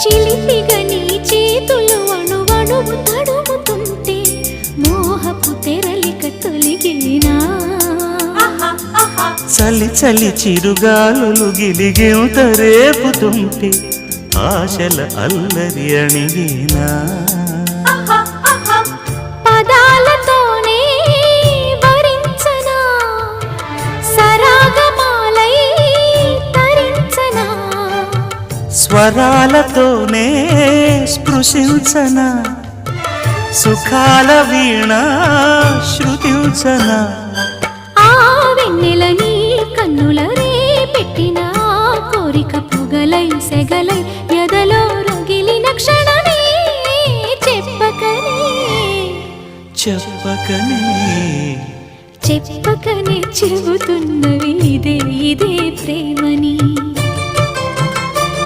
చిలిపిగా నీ చేతులు అణువణువు తడుముతుంటే మోహపు తెరలిక తొలిగినా చలి చలి చిరుగాలులు గిలిగెంత రేపుతుంటే ఆశల అల్లరి అణిగినా పదాలతోనే వరించనా సరాగమాలై తరించనా స్వరాలతోనే స్పృశించనా సుఖాల వీణ శృతించనా ఆ వెన్నెల నీ కన్నుల రే పెట్టిన కోరిక పొగలై సెగలై ఎదలో రగిలిన క్షణమే చెప్పకనే చెప్పకనే చెప్పకనే చెబుతున్నవి ఇదే ఇదే ప్రేమని.